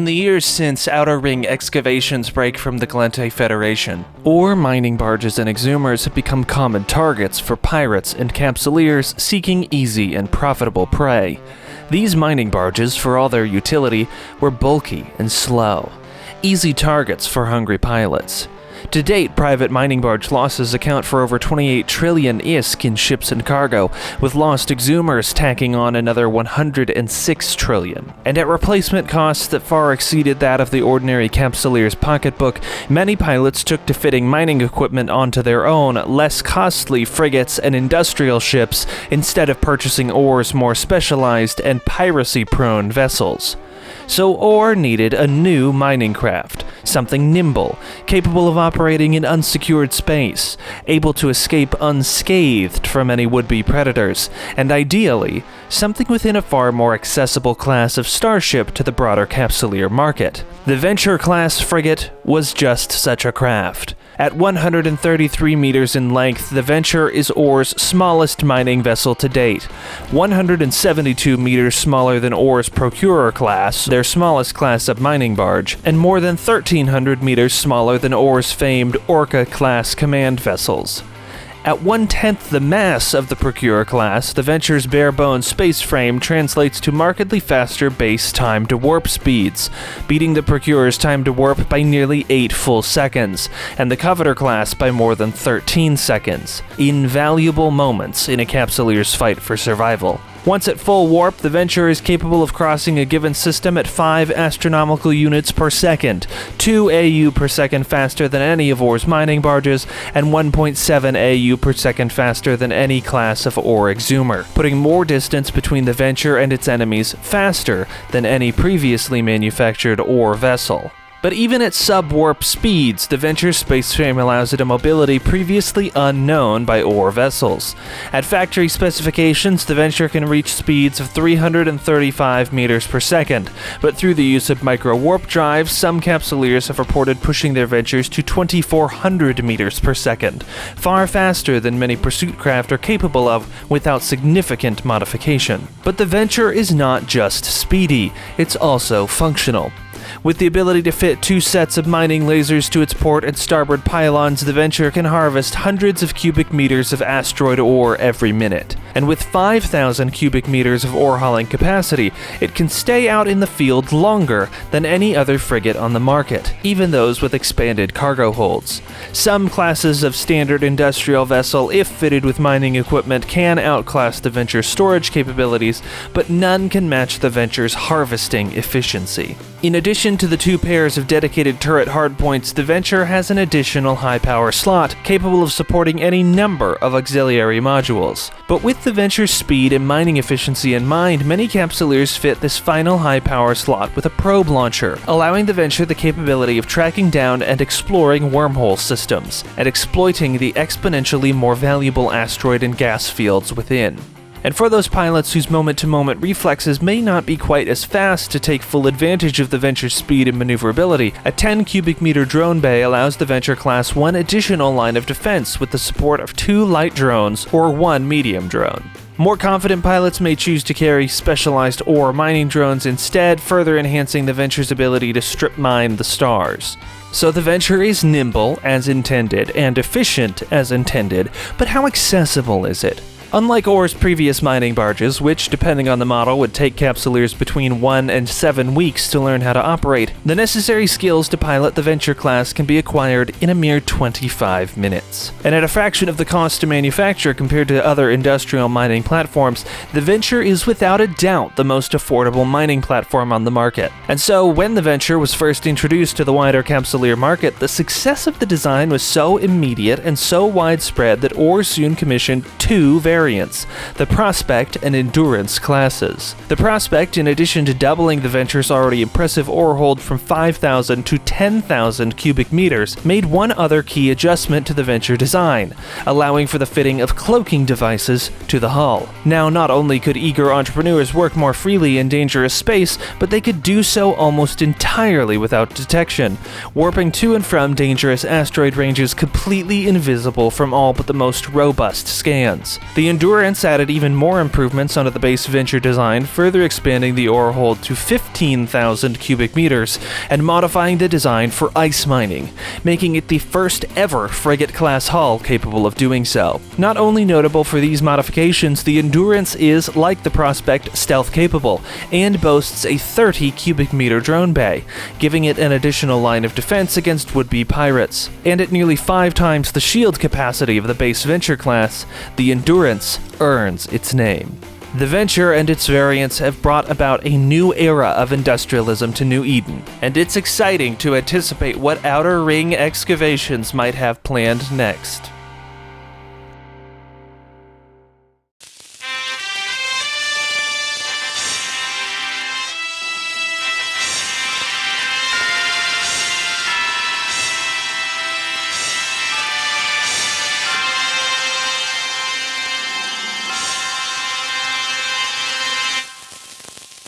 In the years since Outer Ring Excavations' break from the Glente Federation, ore mining barges and exhumers have become common targets for pirates and capsuleers seeking easy and profitable prey. These mining barges, for all their utility, were bulky and slow, easy targets for hungry pilots. To date, private mining barge losses account for over 28 trillion ISK in ships and cargo, with lost exhumers tacking on another 106 trillion. And at replacement costs that far exceeded that of the ordinary capsuleer's pocketbook, many pilots took to fitting mining equipment onto their own, less costly frigates and industrial ships instead of purchasing ore's more specialized and piracy-prone vessels. So ore needed a new mining craft, something nimble, capable of operating in unsecured space, able to escape unscathed from any would-be predators, and ideally, something within a far more accessible class of starship to the broader capsuleer market. The Venture-class frigate was just such a craft. At 133 meters in length, the Venture is ore's smallest mining vessel to date, 172 meters smaller than ore's Procurer class, their smallest class of mining barge, and more than 1,300 meters smaller than ore's famed Orca-class command vessels. At 1/10 the mass of the Procurer class, the Venture's bare-bones space frame translates to markedly faster base time-to-warp speeds, beating the Procurer's time-to-warp by nearly 8 full seconds, and the Covetor class by more than 13 seconds. Invaluable moments in a capsuleer's fight for survival. Once at full warp, the Venture is capable of crossing a given system at 5 astronomical units per second, 2 AU per second faster than any of ore's mining barges, and 1.7 AU per second faster than any class of ore exhumer, putting more distance between the Venture and its enemies faster than any previously manufactured ore vessel. But even at sub-warp speeds, the Venture's space frame allows it a mobility previously unknown by ore vessels. At factory specifications, the Venture can reach speeds of 335 meters per second, but through the use of micro-warp drives, some capsuleers have reported pushing their Ventures to 2,400 meters per second, far faster than many pursuit craft are capable of without significant modification. But the Venture is not just speedy, it's also functional. With the ability to fit 2 sets of mining lasers to its port and starboard pylons, the Venture can harvest hundreds of cubic meters of asteroid ore every minute. And with 5,000 cubic meters of ore hauling capacity, it can stay out in the field longer than any other frigate on the market, even those with expanded cargo holds. Some classes of standard industrial vessel, if fitted with mining equipment, can outclass the Venture's storage capabilities, but none can match the Venture's harvesting efficiency. In addition to the 2 pairs of dedicated turret hardpoints, the Venture has an additional high-power slot capable of supporting any number of auxiliary modules. But with the Venture's speed and mining efficiency in mind, many capsuleers fit this final high-power slot with a probe launcher, allowing the Venture the capability of tracking down and exploring wormhole systems, and exploiting the exponentially more valuable asteroid and gas fields within. And for those pilots whose moment-to-moment reflexes may not be quite as fast to take full advantage of the Venture's speed and maneuverability, a 10 cubic meter drone bay allows the Venture class one additional line of defense with the support of 2 light drones or 1 medium drone. More confident pilots may choose to carry specialized ore mining drones instead, further enhancing the Venture's ability to strip mine the stars. So the Venture is nimble as intended and efficient as intended, but how accessible is it? Unlike ore's previous mining barges, which, depending on the model, would take capsuleers between 1 and 7 weeks to learn how to operate, the necessary skills to pilot the Venture class can be acquired in a mere 25 minutes. And at a fraction of the cost to manufacture compared to other industrial mining platforms, the Venture is without a doubt the most affordable mining platform on the market. And so, when the Venture was first introduced to the wider capsuleer market, the success of the design was so immediate and so widespread that ore soon commissioned 2 variants, the Prospect and Endurance classes. The Prospect, in addition to doubling the Venture's already impressive ore hold from 5,000 to 10,000 cubic meters, made one other key adjustment to the Venture design, allowing for the fitting of cloaking devices to the hull. Now, not only could eager entrepreneurs work more freely in dangerous space, but they could do so almost entirely without detection, warping to and from dangerous asteroid ranges completely invisible from all but the most robust scans. The Endurance added even more improvements onto the base Venture design, further expanding the ore hold to 15,000 cubic meters and modifying the design for ice mining, making it the first ever frigate-class hull capable of doing so. Not only notable for these modifications, the Endurance is, like the Prospect, stealth-capable, and boasts a 30 cubic meter drone bay, giving it an additional line of defense against would-be pirates. And at nearly 5 times the shield capacity of the base Venture class, the Endurance earns its name. The Venture and its variants have brought about a new era of industrialism to New Eden, and it's exciting to anticipate what Outer Ring Excavations might have planned next.